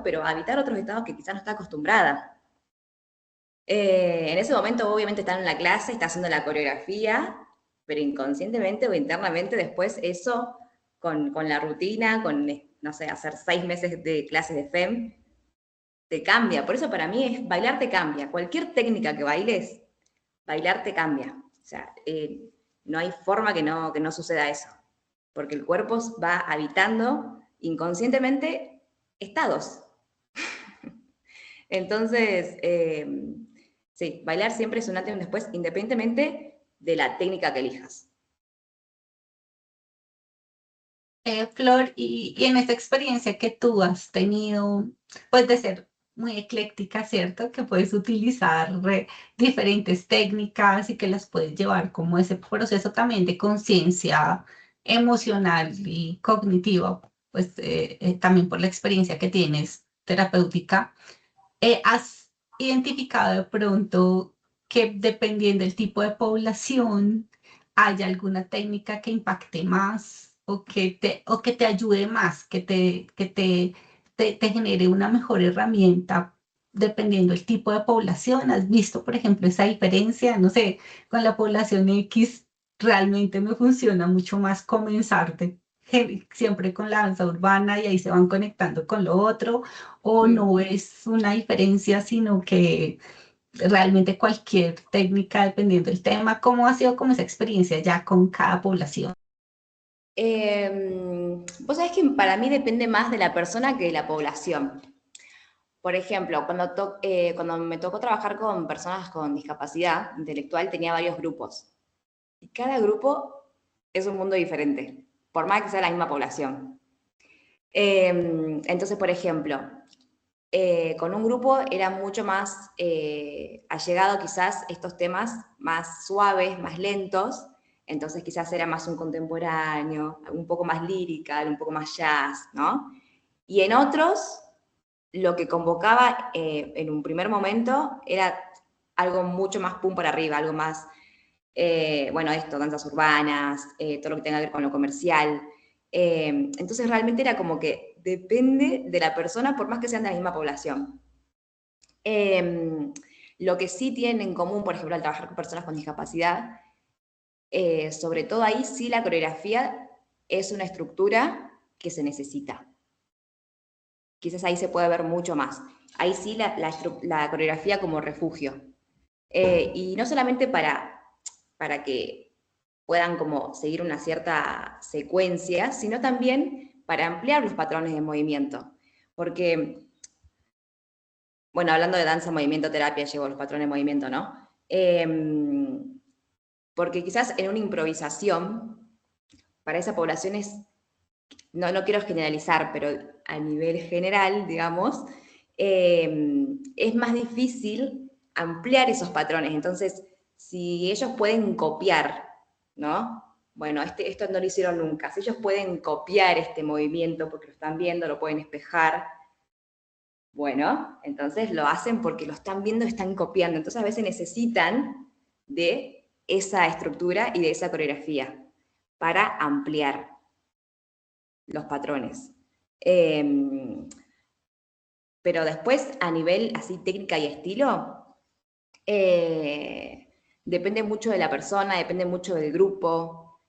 pero a habitar otros estados que quizás no está acostumbrada. En ese momento obviamente está en la clase, está haciendo la coreografía, pero inconscientemente o internamente después eso, con la rutina, con, no sé, hacer 6 meses de clases de FEM, te cambia. Por eso para mí bailar te cambia. Cualquier técnica que bailes, bailar te cambia. O sea, no hay forma que no suceda eso. Porque el cuerpo va habitando inconscientemente estados. Entonces, sí, bailar siempre es un antes y un después, independientemente de la técnica que elijas. Flor, y en esta experiencia que tú has tenido, pues de ser muy ecléctica, ¿cierto? Que puedes utilizar diferentes técnicas y que las puedes llevar como ese proceso también de conciencia emocional y cognitiva, pues también por la experiencia que tienes terapéutica. ¿Has identificado de pronto que dependiendo del tipo de población hay alguna técnica que impacte más o que te ayude más, te genere una mejor herramienta dependiendo del tipo de población? ¿Has visto, por ejemplo, esa diferencia? No sé, con la población X realmente me funciona mucho más comenzar siempre con la danza urbana y ahí se van conectando con lo otro, o no es una diferencia, sino que realmente cualquier técnica, dependiendo del tema. ¿Cómo ha sido como esa experiencia ya con cada población? Vos sabés que para mí depende más de la persona que de la población. Por ejemplo, cuando me tocó trabajar con personas con discapacidad intelectual, tenía varios grupos. Y cada grupo es un mundo diferente, por más que sea la misma población. Entonces, por ejemplo, con un grupo era mucho más allegado quizás estos temas más suaves, más lentos, entonces quizás era más un contemporáneo, un poco más lírica, un poco más jazz, ¿no? Y en otros, lo que convocaba en un primer momento era algo mucho más pum para arriba, algo más, bueno, esto, danzas urbanas, todo lo que tenga que ver con lo comercial. Entonces realmente era como que depende de la persona por más que sean de la misma población. Lo que sí tienen en común, por ejemplo, al trabajar con personas con discapacidad, sobre todo ahí sí la coreografía es una estructura que se necesita. Quizás ahí se puede ver mucho más. Ahí sí la coreografía como refugio. Y no solamente para que puedan como seguir una cierta secuencia, sino también para ampliar los patrones de movimiento. Porque, bueno, hablando de danza, movimiento, terapia, llevo los patrones de movimiento, ¿no? Porque quizás en una improvisación, para esa población no quiero generalizar, pero a nivel general, digamos, es más difícil ampliar esos patrones. Entonces, si ellos pueden copiar, ¿no? Bueno, esto no lo hicieron nunca. Si ellos pueden copiar este movimiento porque lo están viendo, lo pueden espejar, bueno, entonces lo hacen porque lo están viendo, están copiando. Entonces a veces necesitan de esa estructura y de esa coreografía para ampliar los patrones. Pero después, a nivel así técnica y estilo, depende mucho de la persona, depende mucho del grupo.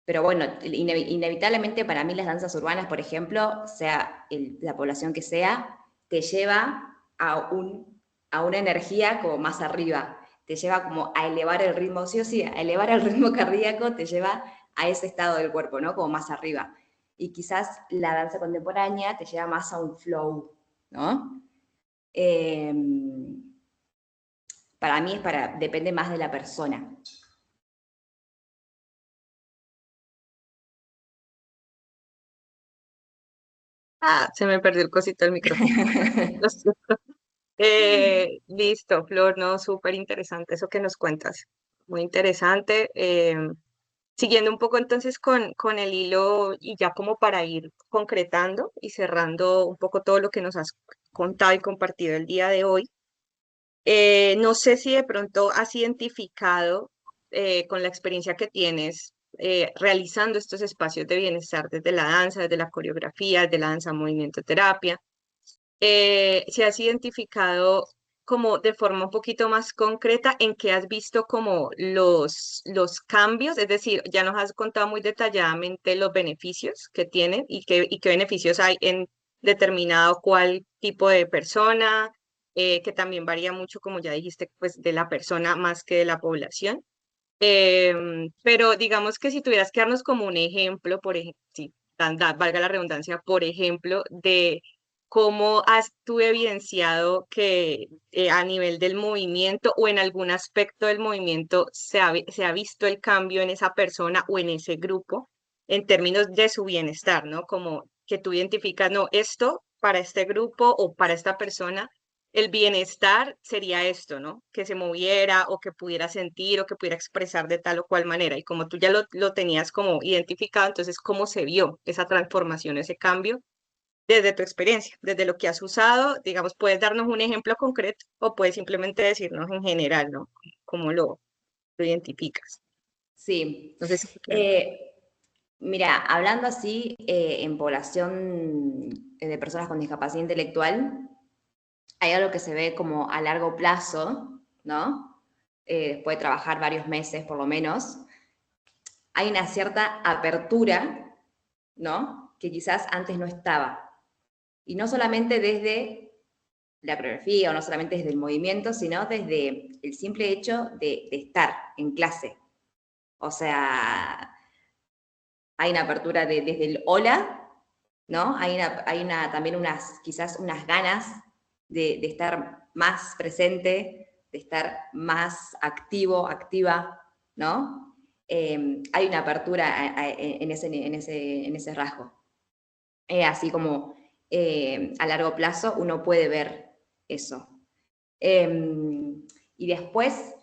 Pero bueno, inevitablemente para mí las danzas urbanas, por ejemplo, sea la población que sea, te lleva a una energía como más arriba, te lleva como a elevar el ritmo, sí o sí, a elevar el ritmo cardíaco, te lleva a ese estado del cuerpo, ¿no? Como más arriba. Y quizás la danza contemporánea te lleva más a un flow, ¿no? Eh, para mí depende más de la persona. Ah, se me perdió el cosito del micrófono. Listo, Flor, no, súper interesante eso que nos cuentas. Muy interesante. Siguiendo un poco entonces con el hilo y ya como para ir concretando y cerrando un poco todo lo que nos has contado y compartido el día de hoy. No sé si de pronto has identificado con la experiencia que tienes realizando estos espacios de bienestar desde la danza, desde la coreografía, desde la danza movimiento terapia. Si has identificado como de forma un poquito más concreta en qué has visto como los cambios, es decir, ya nos has contado muy detalladamente los beneficios que tienen y qué beneficios hay en determinado cuál tipo de persona, que también varía mucho, como ya dijiste, pues de la persona más que de la población. Pero digamos que si tuvieras que darnos como un ejemplo, por ejemplo, si valga la redundancia, por ejemplo, de cómo has tú evidenciado que a nivel del movimiento o en algún aspecto del movimiento se ha visto el cambio en esa persona o en ese grupo en términos de su bienestar, ¿no? Como que tú identificas, no, esto para este grupo o para esta persona el bienestar sería esto, ¿no? Que se moviera o que pudiera sentir o que pudiera expresar de tal o cual manera. Y como tú ya lo tenías como identificado, entonces, ¿cómo se vio esa transformación, ese cambio desde tu experiencia, desde lo que has usado? Digamos, puedes darnos un ejemplo concreto o puedes simplemente decirnos en general, ¿no? ¿Cómo lo identificas? Sí. No sé si te queda claro. Mira, hablando así en población de personas con discapacidad intelectual, hay algo que se ve como a largo plazo, ¿no? Después de trabajar varios meses por lo menos, hay una cierta apertura, ¿no? Que quizás antes no estaba. Y no solamente desde la coreografía o no solamente desde el movimiento, sino desde el simple hecho de estar en clase. O sea, hay una apertura desde el hola, ¿no? También quizás unas ganas de estar más presente, de estar más activo, activa, ¿no? Hay una apertura en ese rasgo. Así como a largo plazo uno puede ver eso. Y después,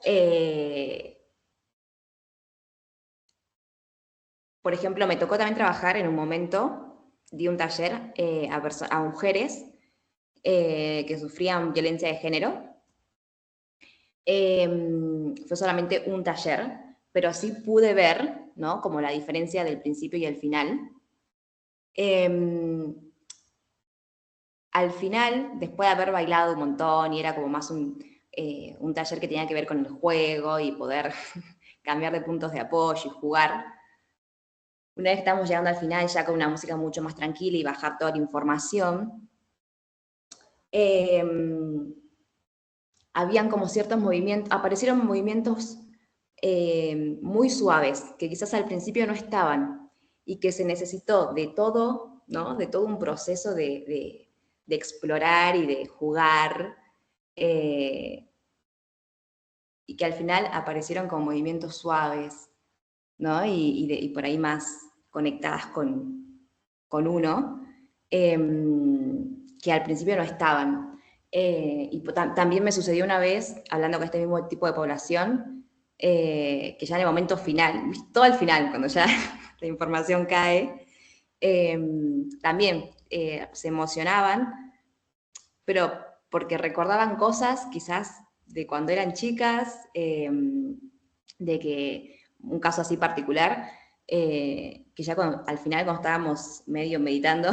por ejemplo, me tocó también trabajar en un momento, di un taller a mujeres que sufrían violencia de género. Fue solamente un taller, pero sí pude ver, ¿no? Como la diferencia del principio y el final. Al final, después de haber bailado un montón y era como más un taller que tenía que ver con el juego y poder cambiar de puntos de apoyo y jugar, una vez que estamos llegando al final ya con una música mucho más tranquila y bajar toda la información, habían como ciertos movimientos, aparecieron movimientos muy suaves, que quizás al principio no estaban, y que se necesitó de todo, ¿no? De todo un proceso de explorar y de jugar, y que al final aparecieron con movimientos suaves, ¿no? Y por ahí más conectadas con uno, que al principio no estaban. También me sucedió una vez, hablando con este mismo tipo de población, que ya en el momento final, todo al final, cuando ya la información cae, también se emocionaban, pero porque recordaban cosas quizás de cuando eran chicas, de que un caso así particular, que ya al final cuando estábamos medio meditando,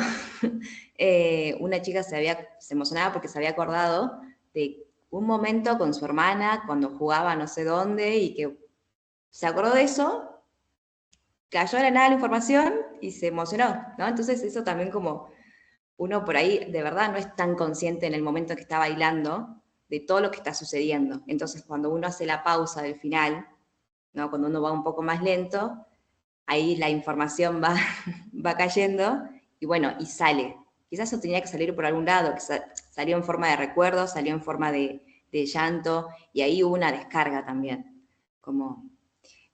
una chica se emocionaba porque se había acordado de un momento con su hermana cuando jugaba no sé dónde y que se acordó de eso, cayó de la nada la información y se emocionó, ¿no? Entonces eso también como uno por ahí de verdad no es tan consciente en el momento que está bailando de todo lo que está sucediendo. Entonces cuando uno hace la pausa del final, ¿no? Cuando uno va un poco más lento, ahí la información va, va cayendo y bueno, y sale. Quizás eso tenía que salir por algún lado, que salió en forma de recuerdo, salió en forma de llanto, y ahí hubo una descarga también.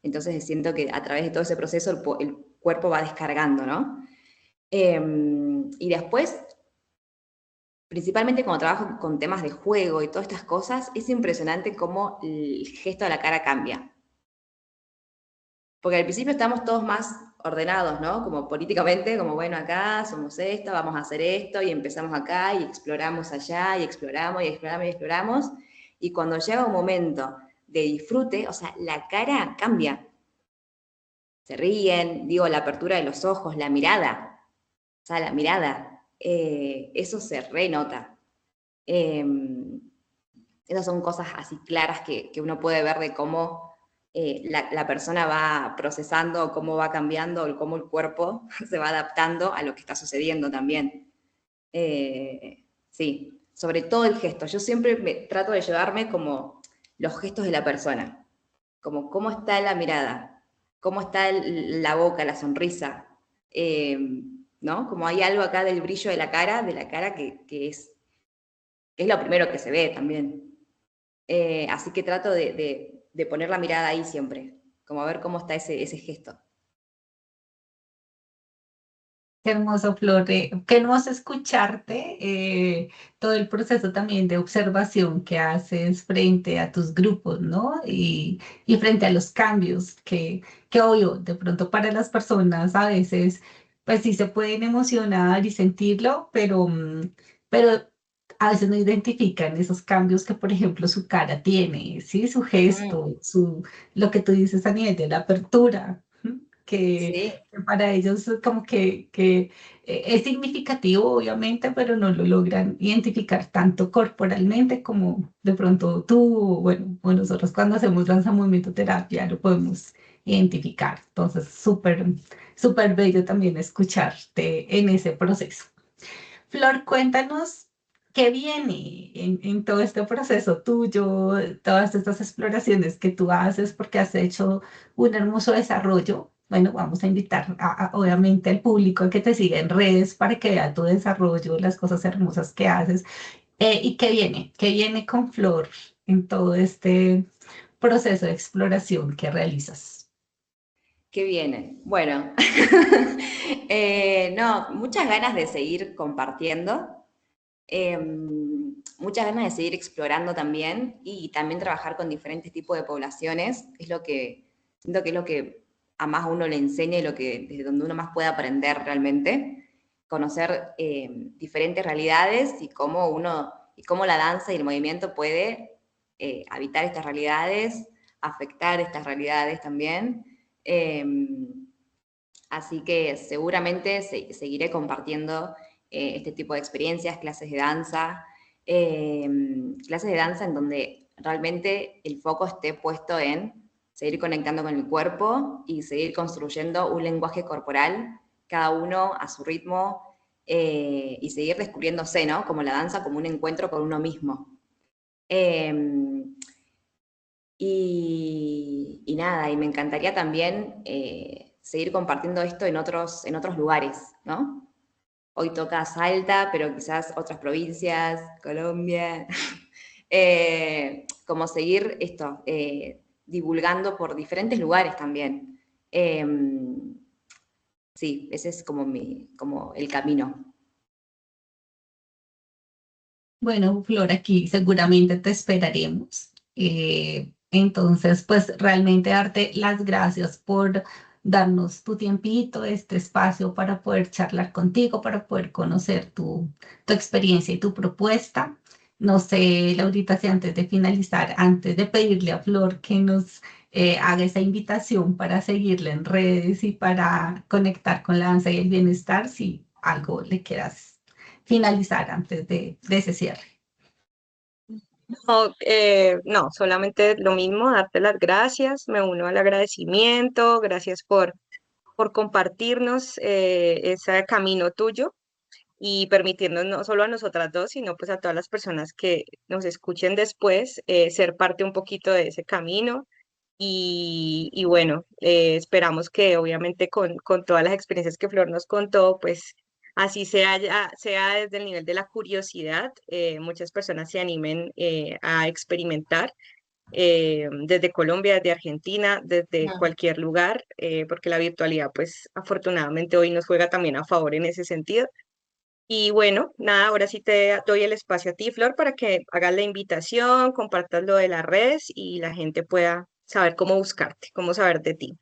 Entonces siento que a través de todo ese proceso el cuerpo va descargando, ¿no? Y después, principalmente cuando trabajo con temas de juego y todas estas cosas, es impresionante cómo el gesto de la cara cambia. Porque al principio estamos todos más ordenados, ¿no? Como políticamente, como bueno, acá somos esto, vamos a hacer esto, y empezamos acá, y exploramos allá, y exploramos, y exploramos, y exploramos. Y cuando llega un momento de disfrute, o sea, la cara cambia. se ríen, digo, la apertura de los ojos, la mirada, o sea, la mirada, eso se renota. Esas son cosas así claras que uno puede ver de cómo la persona va procesando, cómo va cambiando, cómo el cuerpo se va adaptando a lo que está sucediendo también. Sí, sobre todo el gesto. Yo siempre trato de llevarme como los gestos de la persona, como cómo está la mirada, cómo está la boca, la sonrisa, ¿no? Como hay algo acá del brillo de la cara que es lo primero que se ve también. Así que trato de poner la mirada ahí siempre, como a ver cómo está ese gesto. Qué hermoso, Flor. Qué hermoso escucharte, todo el proceso también de observación que haces frente a tus grupos, ¿no? Y frente a los cambios que obvio, de pronto para las personas a veces, pues sí se pueden emocionar y sentirlo, pero a veces no identifican esos cambios que, por ejemplo, su cara tiene, ¿sí? Su gesto, lo que tú dices a nivel de la apertura. ¿M? Sí, Que para ellos es como que es significativo, obviamente, pero no lo logran identificar tanto corporalmente como de pronto tú, bueno, o nosotros cuando hacemos danza movimiento terapia lo podemos identificar. Entonces, súper, súper bello también escucharte en ese proceso. Flor, cuéntanos qué viene en todo este proceso tuyo, todas estas exploraciones que tú haces, porque has hecho un hermoso desarrollo. Bueno, vamos a invitar obviamente al público a que te siga en redes para que vea tu desarrollo, las cosas hermosas que haces. ¿Y qué viene con Flor en todo este proceso de exploración que realizas? qué viene. Bueno, no, muchas ganas de seguir compartiendo. Muchas ganas de seguir explorando también y también trabajar con diferentes tipos de poblaciones, es lo que siento que es lo que a más uno le enseña y desde donde uno más puede aprender realmente, conocer diferentes realidades y cómo la danza y el movimiento puede habitar estas realidades, afectar estas realidades también. Así que seguramente seguiré compartiendo este tipo de experiencias, clases de danza en donde realmente el foco esté puesto en seguir conectando con el cuerpo y seguir construyendo un lenguaje corporal, cada uno a su ritmo, y seguir descubriéndose, ¿no? Como la danza, como un encuentro con uno mismo. Eh, y nada, y me encantaría también seguir compartiendo esto en otros lugares, ¿no? Hoy toca Salta, pero quizás otras provincias, Colombia, como seguir esto, divulgando por diferentes lugares también. Eh, sí, ese es como el camino. Bueno, Flor, aquí seguramente te esperaremos. Entonces, pues realmente darte las gracias por darnos tu tiempito, este espacio para poder charlar contigo, para poder conocer tu experiencia y tu propuesta. No sé, Laurita, si antes de finalizar, antes de pedirle a Flor que nos haga esa invitación para seguirla en redes y para conectar con la danza y el bienestar, si algo le quieras finalizar antes de ese cierre. No, no, solamente lo mismo, darte las gracias, me uno al agradecimiento, gracias por compartirnos ese camino tuyo y permitirnos no solo a nosotras dos, sino pues a todas las personas que nos escuchen después, ser parte un poquito de ese camino. Y bueno, esperamos que obviamente con todas las experiencias que Flor nos contó, pues así sea desde el nivel de la curiosidad, muchas personas se animen a experimentar desde Colombia, desde Argentina, desde Ujú. cualquier lugar, porque la virtualidad pues afortunadamente hoy nos juega también a favor en ese sentido. Y bueno, nada, ahora sí te doy el espacio a ti, Flor, para que hagas la invitación, compartas lo de las redes y la gente pueda saber cómo buscarte, cómo saber de ti.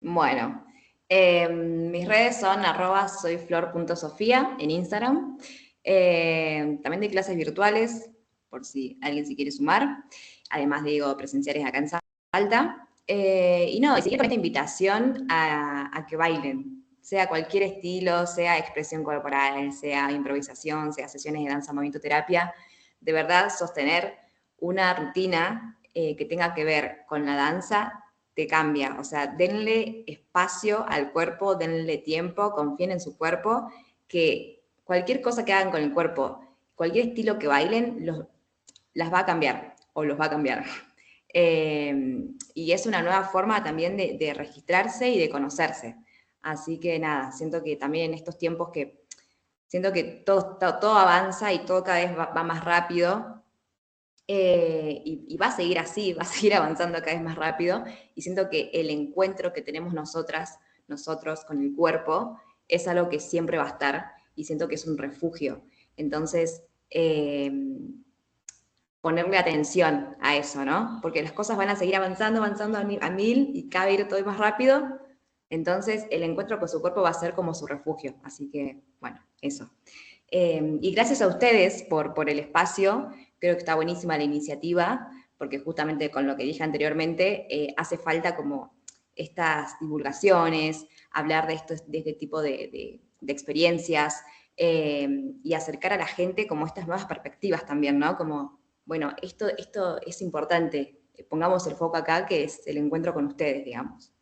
Bueno, mis redes son @soyflor.sofía en Instagram. También doy clases virtuales, por si alguien se quiere sumar. Además, digo, presenciales acá en Salta. Y no, y seguir con esta invitación a que bailen, sea cualquier estilo, sea expresión corporal, sea improvisación, sea sesiones de danza, movimiento, terapia, de verdad sostener una rutina que tenga que ver con la danza te cambia, o sea, denle espacio al cuerpo, denle tiempo, confíen en su cuerpo, que cualquier cosa que hagan con el cuerpo, cualquier estilo que bailen, las va a cambiar o los va a cambiar. Y es una nueva forma también de registrarse y de conocerse. Así que nada, siento que también en estos tiempos que siento que todo avanza y todo cada vez va más rápido, y va a seguir así, va a seguir avanzando cada vez más rápido, y siento que el encuentro que tenemos nosotros con el cuerpo, es algo que siempre va a estar, y siento que es un refugio. Entonces, ponerle atención a eso, ¿no? Porque las cosas van a seguir avanzando a mil, y cada vez ir todo más rápido, entonces el encuentro con su cuerpo va a ser como su refugio. Así que, bueno, eso. Y gracias a ustedes por el espacio, creo que está buenísima la iniciativa, porque justamente con lo que dije anteriormente, hace falta como estas divulgaciones, hablar de este tipo de experiencias, y acercar a la gente como estas nuevas perspectivas también, ¿no? Como, bueno, esto es importante, pongamos el foco acá, que es el encuentro con ustedes, digamos.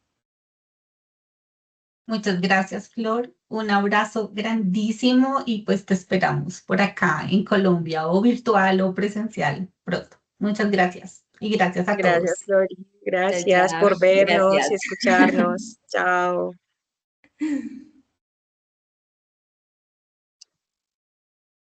Muchas gracias, Flor. Un abrazo grandísimo y pues te esperamos por acá en Colombia, o virtual o presencial pronto. Muchas gracias y gracias a Gracias, todos. Flori. Chao, Gracias chao. por vernos y Gracias. escucharnos. Chao.